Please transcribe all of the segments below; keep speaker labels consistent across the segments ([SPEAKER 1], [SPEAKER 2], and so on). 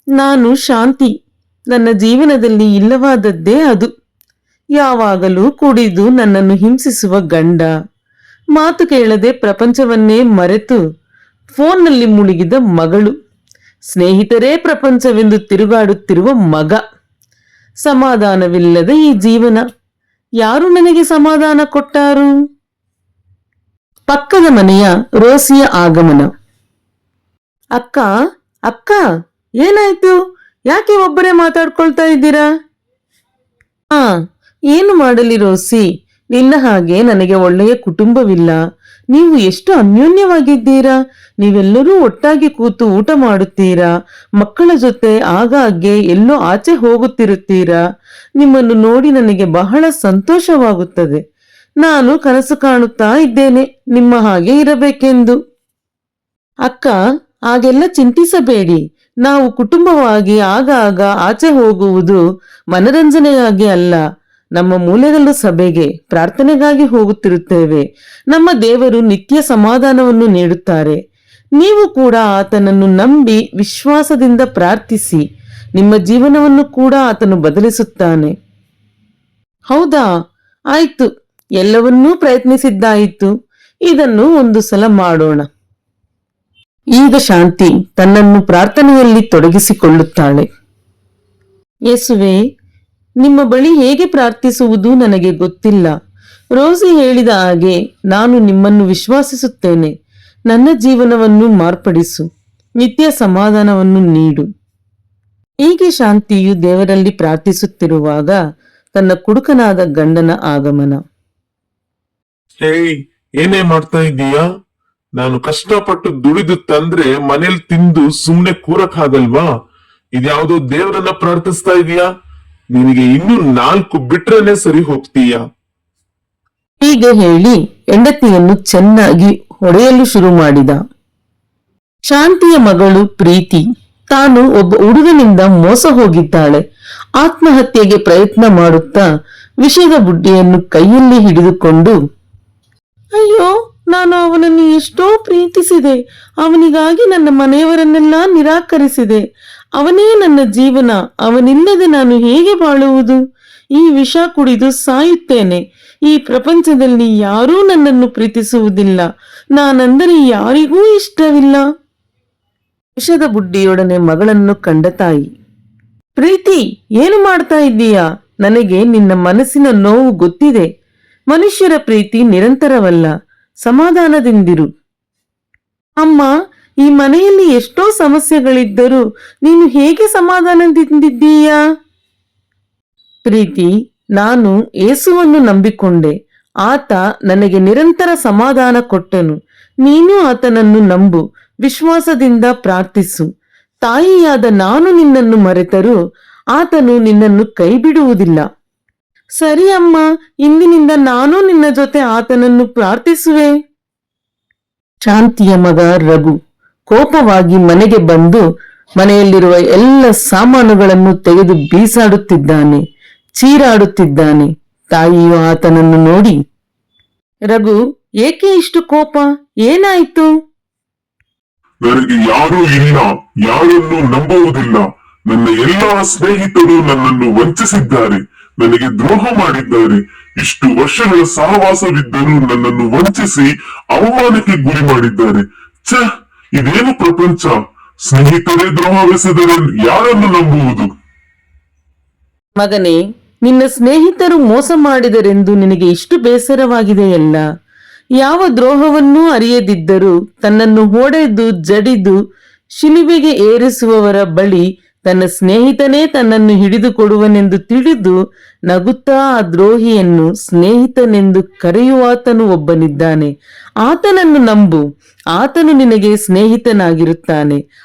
[SPEAKER 1] ನಾನು ಶಾಂತಿ. ನನ್ನ ಜೀವನದಲ್ಲಿ ಇಲ್ಲವಾದದ್ದೇ ಅದು. ಯಾವಾಗಲೂ ಕುಡಿದು ನನ್ನನ್ನು ಹಿಂಸಿಸುವ ಗಂಡ, ಮಾತು ಕೇಳದೆ ಪ್ರಪಂಚವನ್ನೇ ಮರೆತು ಫೋನ್ನಲ್ಲಿ ಮುಳುಗಿದ ಮಗಳು, ಸ್ನೇಹಿತರೇ ಪ್ರಪಂಚವೆಂದು ತಿರುಗಾಡುತ್ತಿರುವ ಮಗ. ಸಮಾಧಾನವಿಲ್ಲದ ಈ ಜೀವನ. ಯಾರು ನನಗೆ ಸಮಾಧಾನ ಕೊಟ್ಟಾರು? ಪಕ್ಕದ ಮನೆಯ ರೋಸಿಯ ಆಗಮನ. ಅಕ್ಕ, ಅಕ್ಕ, ಏನಾಯ್ತು? ಯಾಕೆ ಒಬ್ಬರೇ ಮಾತಾಡ್ಕೊಳ್ತಾ ಇದ್ದೀರಾ? ಹಾ, ಏನು ಮಾಡಲಿ ರೋಸಿ, ನಿನ್ನ ಹಾಗೆ ನನಗೆ ಒಳ್ಳೆಯ ಕುಟುಂಬವಿಲ್ಲ. ನೀವು ಎಷ್ಟು ಅನ್ಯೋನ್ಯವಾಗಿದ್ದೀರಾ. ನೀವೆಲ್ಲರೂ ಒಟ್ಟಾಗಿ ಕೂತು ಊಟ ಮಾಡುತ್ತೀರಾ, ಮಕ್ಕಳ ಜೊತೆ ಆಗಾಗ್ಗೆ ಎಲ್ಲೋ ಆಚೆ ಹೋಗುತ್ತಿರುತ್ತೀರಾ. ನಿಮ್ಮನ್ನು ನೋಡಿ ನನಗೆ ಬಹಳ ಸಂತೋಷವಾಗುತ್ತದೆ. ನಾನು ಕನಸು ಕಾಣುತ್ತಾ ಇದ್ದೇನೆ ನಿಮ್ಮ ಹಾಗೆ ಇರಬೇಕೆಂದು. ಅಕ್ಕ, ಹಾಗೆಲ್ಲ ಚಿಂತಿಸಬೇಡಿ. ನಾವು ಕುಟುಂಬವಾಗಿ ಆಗಾಗ ಆಚೆ ಹೋಗುವುದು ಮನರಂಜನೆಗಾಗಿ ಅಲ್ಲ, ನಮ್ಮ ಮೂಲೆಗಲ್ಲು ಸಭೆಗೆ ಪ್ರಾರ್ಥನೆಗಾಗಿ ಹೋಗುತ್ತಿರುತ್ತೇವೆ. ನಮ್ಮ ದೇವರು ನಿತ್ಯ ಸಮಾಧಾನವನ್ನು ನೀಡುತ್ತಾರೆ. ನೀವು ಕೂಡ ಆತನನ್ನು ನಂಬಿ ವಿಶ್ವಾಸದಿಂದ ಪ್ರಾರ್ಥಿಸಿ. ನಿಮ್ಮ ಜೀವನವನ್ನು ಕೂಡ ಆತನು ಬದಲಿಸುತ್ತಾನೆ. ಹೌದಾ? ಆಯ್ತು, ಎಲ್ಲವನ್ನೂ ಪ್ರಯತ್ನಿಸಿದ್ದಾಯಿತು. ಇದನ್ನು ಒಂದು ಸಲ ಮಾಡೋಣ. ಈಗ ಶಾಂತಿ ತನ್ನನ್ನು ಪ್ರಾರ್ಥನೆಯಲ್ಲಿ ತೊಡಗಿಸಿಕೊಳ್ಳುತ್ತಾಳೆ. ಯೇಸುವೆ, ನಿಮ್ಮ ಬಳಿ ಹೇಗೆ ಪ್ರಾರ್ಥಿಸುವುದು ನನಗೆ ಗೊತ್ತಿಲ್ಲ. ರೋಸಿ ಹೇಳಿದ ಹಾಗೆ ನಾನು ನಿಮ್ಮನ್ನು ವಿಶ್ವಾಸಿಸುತ್ತೇನೆ. ನನ್ನ ಜೀವನವನ್ನು ಮಾರ್ಪಡಿಸು, ನಿತ್ಯ ಸಮಾಧಾನವನ್ನು ನೀಡು. ಹೀಗೆ ಶಾಂತಿಯು ದೇವರಲ್ಲಿ ಪ್ರಾರ್ಥಿಸುತ್ತಿರುವಾಗ ತನ್ನ ಕುಡುಕನಾದ ಗಂಡನ ಆಗಮನ.
[SPEAKER 2] ಹೇಯ್, ಏನೇ ಮಾಡ್ತಾ ಇದ್ದೀಯಾ? ನಾನು ಕಷ್ಟಪಟ್ಟು ದುಡಿದು ತಂದ್ರೆ ಮನೇಲಿ ತಿಂದು ಸುಮ್ನೆ ಕೂರಕ್ಕಾಗಲ್ವಾ? ಇದ್ಯಾವುದೋ ದೇವರನ್ನ ಪ್ರಾರ್ಥಿಸ್ತಾ ಇದೀಯಾ? ನಿನಗೆ ಇನ್ನು 4 ಬಿಟ್ರೇನೆ ಸರಿ ಹೋಗ್ತೀಯಾ?
[SPEAKER 1] ಹೀಗೆ ಹೇಳಿ ಹೆಂಡತಿಯನ್ನು ಚೆನ್ನಾಗಿ ಹೊಡೆಯಲು ಶುರು ಮಾಡಿದ. ಶಾಂತಿಯ ಮಗಳು ಪ್ರೀತಿ ತಾನು ಒಬ್ಬ ಹುಡುಗನಿಂದ ಮೋಸ ಹೋಗಿದ್ದಾಳೆ. ಆತ್ಮಹತ್ಯೆಗೆ ಪ್ರಯತ್ನ ಮಾಡುತ್ತಾ ವಿಷದ ಬುಡ್ಡಿಯನ್ನು ಕೈಯಲ್ಲಿ ಹಿಡಿದುಕೊಂಡು, ಅಯ್ಯೋ, ನಾನು ಅವನನ್ನು ಎಷ್ಟೋ ಪ್ರೀತಿಸಿದೆ. ಅವನಿಗಾಗಿ ನನ್ನ ಮನೆಯವರನ್ನೆಲ್ಲ ನಿರಾಕರಿಸಿದೆ. ಅವನೇ ನನ್ನ ಜೀವನ. ಅವನಿಲ್ಲದೆ ನಾನು ಹೇಗೆ ಬಾಳುವುದು? ಈ ವಿಷ ಕುಡಿದು ಸಾಯುತ್ತೇನೆ. ಈ ಪ್ರಪಂಚದಲ್ಲಿ ಯಾರೂ ನನ್ನನ್ನು ಪ್ರೀತಿಸುವುದಿಲ್ಲ. ನಾನಂದರೆ ಯಾರಿಗೂ ಇಷ್ಟವಿಲ್ಲ. ವಿಷದ ಬುಡ್ಡಿಯೊಡನೆ ಮಗಳನ್ನು ಕಂಡ ತಾಯಿ, ಪ್ರೀತಿ, ಏನು ಮಾಡ್ತಾ ಇದ್ದೀಯಾ? ನನಗೆ ನಿನ್ನ ಮನಸ್ಸಿನ ನೋವು ಗೊತ್ತಿದೆ. ಮನುಷ್ಯರ ಪ್ರೀತಿ ನಿರಂತರವಲ್ಲ. ಸಮಾಧಾನದಿಂದಿರು. ಅಮ್ಮ, ಈ ಮನೆಯಲ್ಲಿ ಎಷ್ಟೋ ಸಮಸ್ಯೆಗಳಿದ್ದರೂ ನೀನು ಹೇಗೆ ಸಮಾಧಾನದಿಂದಿದ್ದೀಯಾ? ಪ್ರೀತಿ, ನಾನು ಯೇಸುವನ್ನು ನಂಬಿಕೊಂಡೆ. ಆತ ನನಗೆ ನಿರಂತರ ಸಮಾಧಾನ ಕೊಟ್ಟನು. ನೀನು ಆತನನ್ನು ನಂಬು, ವಿಶ್ವಾಸದಿಂದ ಪ್ರಾರ್ಥಿಸು. ತಾಯಿಯಾದ ನಾನು ನಿನ್ನನ್ನು ಮರೆತರೂ ಆತನು ನಿನ್ನನ್ನು ಕೈ ಬಿಡುವುದಿಲ್ಲ. ಸರಿ ಅಮ್ಮ, ಇಂದಿನಿಂದ ನಾನು ನಿನ್ನ ಜೊತೆ ಆತನನ್ನು ಪ್ರಾರ್ಥಿಸುವೆ. ಶಾಂತಿಯ ಮಗ ರಘು ಕೋಪವಾಗಿ ಮನೆಗೆ ಬಂದು ಮನೆಯಲ್ಲಿರುವ ಎಲ್ಲ ಸಾಮಾನುಗಳನ್ನು ತೆಗೆದು ಬೀಸಾಡುತ್ತಿದ್ದಾನೆ, ಚೀರಾಡುತ್ತಿದ್ದಾನೆ. ತಾಯಿಯು ಆತನನ್ನು ನೋಡಿ, ರಘು, ಏಕೆ ಇಷ್ಟು ಕೋಪ? ಏನಾಯ್ತು?
[SPEAKER 2] ನನಗೆ ಯಾರೂ ಇಲ್ಲ, ಯಾರನ್ನು ನಂಬುವುದಿಲ್ಲ. ನನ್ನ ಎಲ್ಲಾ ಸ್ನೇಹಿತರು ನನ್ನನ್ನು ವಂಚಿಸಿದ್ದಾರೆ, ನನಗೆ ದ್ರೋಹ ಮಾಡಿದ್ದಾರೆ. ಇಷ್ಟು ವರ್ಷಗಳ ಸಹವಾಸವಿದ್ದರೂ ನನ್ನನ್ನು ವಂಚಿಸಿ ಅವಮಾನಕ್ಕೆ ಗುರಿ ಮಾಡಿದ್ದಾರೆ. ಛ, ಇದೇನು ಪ್ರಪಂಚ? ಸ್ನೇಹಿತರೇ ದ್ರೋಹವೆಸೆದರೆ ಯಾರನ್ನು ನಂಬುವುದು?
[SPEAKER 1] ಮಗನೇ, ನಿನ್ನ ಸ್ನೇಹಿತರು ಮೋಸ ಮಾಡಿದರೆಂದು ನಿನಗೆ ಇಷ್ಟು ಬೇಸರವಾಗಿದೆಯಲ್ಲ. ಯಾವ ದ್ರೋಹವನ್ನೂ ಅರಿಯದಿದ್ದರೂ ತನ್ನನ್ನು ಹೊಡೆದು ಜಡಿದು ಶಿಲುಬೆಗೆ ಏರಿಸುವವರ ಬಳಿ ತನ್ನ ಸ್ನೇಹಿತನೇ ತನ್ನನ್ನು ಹಿಡಿದುಕೊಡುವನೆಂದು ತಿಳಿದು ನಗುತ್ತಾ ಆ ದ್ರೋಹಿಯನ್ನು ಸ್ನೇಹಿತನೆಂದು ಕರೆಯುವಾತನು ಒಬ್ಬನಿದ್ದಾನೆ. ಆತನನ್ನು ನಂಬು, ಆತನು ನಿನಗೆ ಸ್ನೇಹಿತನಾಗಿರುತ್ತಾನೆ.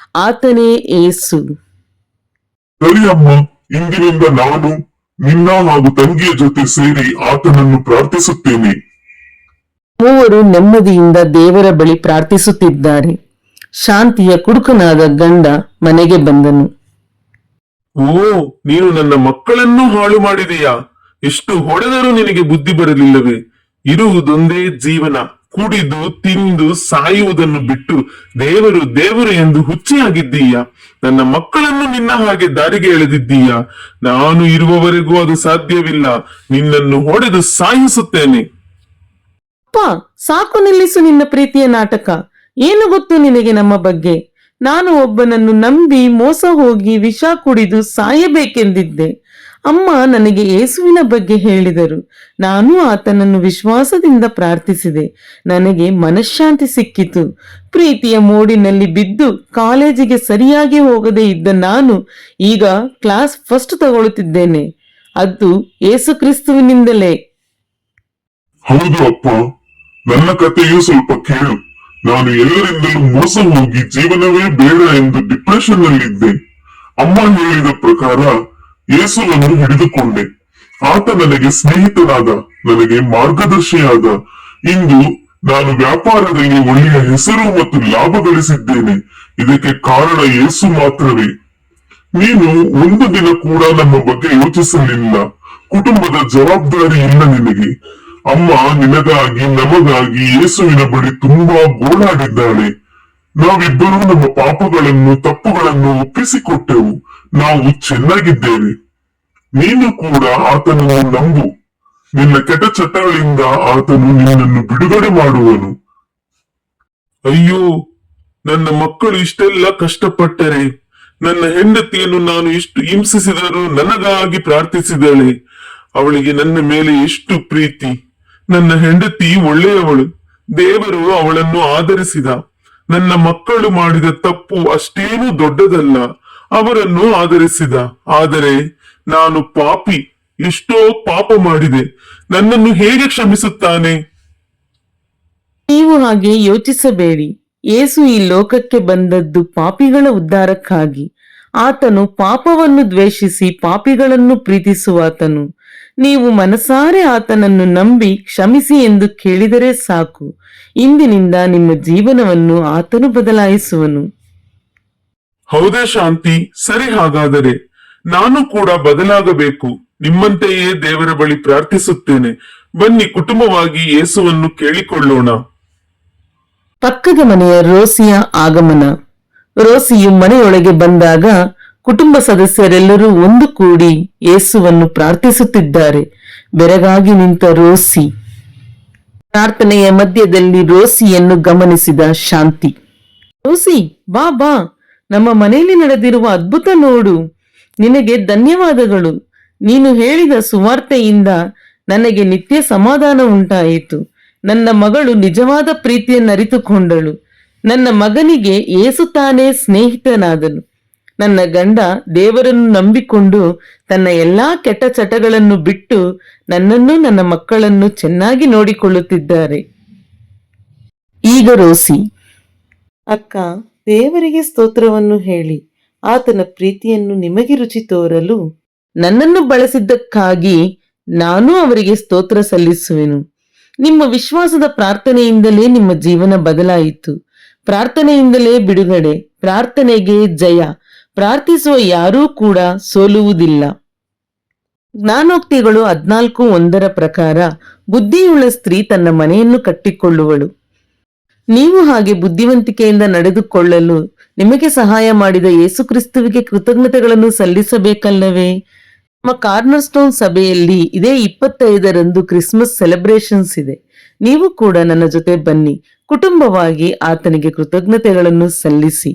[SPEAKER 1] ಆತನೇ ಯೇಸು.
[SPEAKER 2] ಸರಿ ಅಮ್ಮ, ಇಂದಿನಿಂದ ನಾನು ನಿನ್ನ ಹಾಗೂ ತಂಗಿಯ ಜೊತೆ ಸೇರಿ ಆತನನ್ನು ಪ್ರಾರ್ಥಿಸುತ್ತೇನೆ.
[SPEAKER 1] ಮೂವರು ನೆಮ್ಮದಿಯಿಂದ ದೇವರ ಬಳಿ ಪ್ರಾರ್ಥಿಸುತ್ತಿದ್ದಾರೆ. ಶಾಂತಿಯ ಕುಡುಕನಾದ ಗಂಡ ಮನೆಗೆ ಬಂದನು.
[SPEAKER 2] ಓ, ನೀನು ನನ್ನ ಮಕ್ಕಳನ್ನೂ ಹಾಳು ಮಾಡಿದೀಯಾ? ಎಷ್ಟು ಹೊಡೆದರೂ ನಿನಗೆ ಬುದ್ಧಿ ಬರಲಿಲ್ಲವೇ? ಇರುವುದೊಂದೇ ಜೀವನ, ಕುಡಿದು ತಿಂದು ಸಾಯುವುದನ್ನು ಬಿಟ್ಟು ದೇವರು ದೇವರು ಎಂದು ಹುಚ್ಚಿಯಾಗಿದ್ದೀಯ. ನನ್ನ ಮಕ್ಕಳನ್ನು ನಿನ್ನ ಹಾಗೆ ದಾರಿಗೆ ಎಳೆದಿದ್ದೀಯ. ನಾನು ಇರುವವರೆಗೂ ಅದು ಸಾಧ್ಯವಿಲ್ಲ. ನಿನ್ನನ್ನು ಹೊಡೆದು ಸಾಯಿಸುತ್ತೇನೆ.
[SPEAKER 1] ಅಪ್ಪ, ಸಾಕು ನಿಲ್ಲಿಸು ನಿನ್ನ ಪ್ರೀತಿಯ ನಾಟಕ. ಏನು ಗೊತ್ತು ನಿನಗೆ ನಮ್ಮ ಬಗ್ಗೆ? ನಾನು ಒಬ್ಬನನ್ನು ನಂಬಿ ಮೋಸ ಹೋಗಿ ವಿಷ ಕುಡಿದು ಸಾಯಬೇಕೆಂದಿದ್ದೆ. ಅಮ್ಮ ನನಗೆ ಯೇಸುವಿನ ಬಗ್ಗೆ ಹೇಳಿದರು. ನಾನು ಆತನನ್ನು ವಿಶ್ವಾಸದಿಂದ ಪ್ರಾರ್ಥಿಸಿದೆ. ನನಗೆ ಮನಃಶಾಂತಿ ಸಿಕ್ಕಿತು. ಪ್ರೀತಿಯ ಮೋಡಿನಲ್ಲಿ ಬಿದ್ದು ಕಾಲೇಜಿಗೆ ಸರಿಯಾಗಿ ಹೋಗದೆ ಇದ್ದ ನಾನು ಈಗ ಕ್ಲಾಸ್ ಫಸ್ಟ್ ತಗೊಳ್ಳುತ್ತಿದ್ದೇನೆ. ಅದು ಯೇಸು ಕ್ರಿಸ್ತುವಿನಿಂದಲೇ.
[SPEAKER 3] ಹೌದು ಅಪ್ಪ, ನನ್ನ ಕಥೆಯೂ ಸ್ವಲ್ಪ ಕೇಳು. ನಾನು ಎಲ್ಲರಿಂದಲೂ ಮೋಸ ಹೋಗಿ ಜೀವನವೇ ಬೇಡ ಎಂದು ಡಿಪ್ರೆಷನ್ ನಲ್ಲಿದ್ದೆ. ಅಮ್ಮ ಹೇಳಿದ ಪ್ರಕಾರ ಯೇಸುವನ್ನು ಹಿಡಿದುಕೊಂಡೆ. ಆತ ನನಗೆ ಸ್ನೇಹಿತನಾದ, ನನಗೆ ಮಾರ್ಗದರ್ಶಿಯಾದ. ಇಂದು ನಾನು ವ್ಯಾಪಾರದಲ್ಲಿ ಒಳ್ಳೆಯ ಹೆಸರು ಮತ್ತು ಲಾಭ ಗಳಿಸಿದ್ದೇನೆ. ಇದಕ್ಕೆ ಕಾರಣ ಯೇಸು ಮಾತ್ರವೇ. ನೀನು ಒಂದು ದಿನ ಕೂಡ ನಮ್ಮ ಬಗ್ಗೆ ಯೋಚಿಸಲಿಲ್ಲ. ಕುಟುಂಬದ ಜವಾಬ್ದಾರಿ ಇಲ್ಲ ನಿನಗೆ. ಅಮ್ಮ ನಿನಗಾಗಿ ನಮಗಾಗಿ ಯೇಸುವಿನ ಬಳಿ ತುಂಬಾ ಗೋಳಾಡಿದ್ದಾಳೆ. ನಾವಿಬ್ಬರೂ ನಮ್ಮ ಪಾಪಗಳನ್ನು ತಪ್ಪುಗಳನ್ನು ಒಪ್ಪಿಸಿಕೊಟ್ಟೆವು. ನಾವು ಚೆನ್ನಾಗಿದ್ದೇವೆ. ನೀನು ಕೂಡ ಆತನನ್ನು ನಂಬು. ನಿನ್ನ ಕೆಟ್ಟ ಚಟಗಳಿಂದ ಆತನು ನಿನ್ನನ್ನು ಬಿಡುಗಡೆ ಮಾಡುವನು.
[SPEAKER 2] ಅಯ್ಯೋ, ನನ್ನ ಮಕ್ಕಳು ಇಷ್ಟೆಲ್ಲ ಕಷ್ಟಪಟ್ಟರೆ, ನನ್ನ ಹೆಂಡತಿಯನ್ನು ನಾನು ಇಷ್ಟು ಹಿಂಸಿಸಿದರೂ ನನಗಾಗಿ ಪ್ರಾರ್ಥಿಸಿದಳೆ. ಅವಳಿಗೆ ನನ್ನ ಮೇಲೆ ಎಷ್ಟು ಪ್ರೀತಿ. ನನ್ನ ಹೆಂಡತಿ ಒಳ್ಳೆಯವಳು. ದೇವರು ಅವಳನ್ನು ಆದರಿಸಿದ. ನನ್ನ ಮಕ್ಕಳು ಮಾಡಿದ ತಪ್ಪು ಅಷ್ಟೇನೂ ದೊಡ್ಡದಲ್ಲ. ಅವರನ್ನು ಆದರಿಸಿದ. ಆದರೆ ನಾನು ಪಾಪಿ, ಎಷ್ಟೋ ಪಾಪ ಮಾಡಿದೆ. ನನ್ನನ್ನು ಹೇಗೆ ಕ್ಷಮಿಸುತ್ತಾನೆ?
[SPEAKER 1] ನೀವು ಹಾಗೆ ಯೋಚಿಸಬೇಡಿ. ಯೇಸು ಈ ಲೋಕಕ್ಕೆ ಬಂದದ್ದು ಪಾಪಿಗಳ ಉದ್ಧಾರಕ್ಕಾಗಿ. ಆತನು ಪಾಪವನ್ನು ದ್ವೇಷಿಸಿ ಪಾಪಿಗಳನ್ನು ಪ್ರೀತಿಸುವಾತನು. ನೀವು ಮನಸಾರೆ ಆತನನ್ನು ನಂಬಿ ಕ್ಷಮಿಸಿ ಎಂದು ಕೇಳಿದರೆ ಸಾಕು. ಇಂದಿನಿಂದ ನಿಮ್ಮ ಜೀವನವನ್ನು ಆತನು ಬದಲಾಯಿಸುವನು.
[SPEAKER 2] ಹೌದೇ ಶಾಂತಿ? ಸರಿ, ಹಾಗಾದರೆ ನಾನು ಕೂಡ ಬದಲಾಗಬೇಕು. ನಿಮ್ಮಂತೆಯೇ ದೇವರ ಬಳಿ ಪ್ರಾರ್ಥಿಸುತ್ತೇನೆ. ಬನ್ನಿ, ಕುಟುಂಬವಾಗಿ ಯೇಸುವನ್ನು ಕೇಳಿಕೊಳ್ಳೋಣ.
[SPEAKER 1] ಪಕ್ಕದ ಮನೆಯ ರೋಸಿಯ ಆಗಮನ. ರೋಸಿಯು ಮನೆಯೊಳಗೆ ಬಂದಾಗ ಕುಟುಂಬ ಸದಸ್ಯರೆಲ್ಲರೂ ಒಂದು ಕೂಡಿ ಯೇಸುವನ್ನು ಪ್ರಾರ್ಥಿಸುತ್ತಿದ್ದಾರೆ. ಬೆರಗಾಗಿ ನಿಂತ ರೋಸಿ. ಪ್ರಾರ್ಥನೆಯ ಮಧ್ಯದಲ್ಲಿ ರೋಸಿಯನ್ನು ಗಮನಿಸಿದ ಶಾಂತಿ. ರೋಸಿ, ಬಾ ಬಾ, ನಮ್ಮ ಮನೆಯಲ್ಲಿ ನಡೆದಿರುವ ಅದ್ಭುತ ನೋಡು. ನಿನಗೆ ಧನ್ಯವಾದಗಳು. ನೀನು ಹೇಳಿದ ಸುವಾರ್ತೆಯಿಂದ ನನಗೆ ನಿತ್ಯ ಸಮಾಧಾನ ಉಂಟಾಯಿತು. ನನ್ನ ಮಗಳು ನಿಜವಾದ ಪ್ರೀತಿಯನ್ನು ಅರಿತುಕೊಂಡಳು. ನನ್ನ ಮಗನಿಗೆ ಯೇಸು ತಾನೇ ಸ್ನೇಹಿತನಾದನು. ನನ್ನ ಗಂಡ ದೇವರನ್ನು ನಂಬಿಕೊಂಡು ತನ್ನ ಎಲ್ಲಾ ಕೆಟ್ಟ ಚಟಗಳನ್ನು ಬಿಟ್ಟು ನನ್ನನ್ನು ನನ್ನ ಮಕ್ಕಳನ್ನು ಚೆನ್ನಾಗಿ ನೋಡಿಕೊಳ್ಳುತ್ತಿದ್ದಾರೆ. ಈಗ ರೋಸಿ. ಅಕ್ಕ, ದೇವರಿಗೆ ಸ್ತೋತ್ರವನ್ನು ಹೇಳಿ. ಆತನ ಪ್ರೀತಿಯನ್ನು ನಿಮಗೆ ರುಚಿ ತೋರಲು ನನ್ನನ್ನು ಬಳಸಿದ್ದಕ್ಕಾಗಿ ನಾನು ಅವರಿಗೆ ಸ್ತೋತ್ರ ಸಲ್ಲಿಸುವೆನು. ನಿಮ್ಮ ವಿಶ್ವಾಸದ ಪ್ರಾರ್ಥನೆಯಿಂದಲೇ ನಿಮ್ಮ ಜೀವನ ಬದಲಾಯಿತು. ಪ್ರಾರ್ಥನೆಯಿಂದಲೇ ಬಿಡುಗಡೆ, ಪ್ರಾರ್ಥನೆಗೆ ಜಯ. ಪ್ರಾರ್ಥಿಸುವ ಯಾರೂ ಕೂಡ ಸೋಲುವುದಿಲ್ಲ. ಜ್ಞಾನೋಕ್ತಿಗಳು 14:1 ಪ್ರಕಾರ ಬುದ್ಧಿಯುಳ್ಳ ಸ್ತ್ರೀ ತನ್ನ ಮನೆಯನ್ನು ಕಟ್ಟಿಕೊಳ್ಳುವಳು. ನೀವು ಹಾಗೆ ಬುದ್ಧಿವಂತಿಕೆಯಿಂದ ನಡೆದುಕೊಳ್ಳಲು ನಿಮಗೆ ಸಹಾಯ ಮಾಡಿದ ಯೇಸುಕ್ರಿಸ್ತುವಿಗೆ ಕೃತಜ್ಞತೆಗಳನ್ನು ಸಲ್ಲಿಸಬೇಕಲ್ಲವೇ? ನಮ್ಮ ಕಾರ್ನರ್ ಸ್ಟೋನ್ ಸಭೆಯಲ್ಲಿ ಇದೇ 25ರಂದು ಕ್ರಿಸ್ಮಸ್ ಸೆಲೆಬ್ರೇಷನ್ಸ್ ಇದೆ. ನೀವು ಕೂಡ ನನ್ನ ಜೊತೆ ಬನ್ನಿ. ಕುಟುಂಬವಾಗಿ ಆತನಿಗೆ ಕೃತಜ್ಞತೆಗಳನ್ನು ಸಲ್ಲಿಸಿ.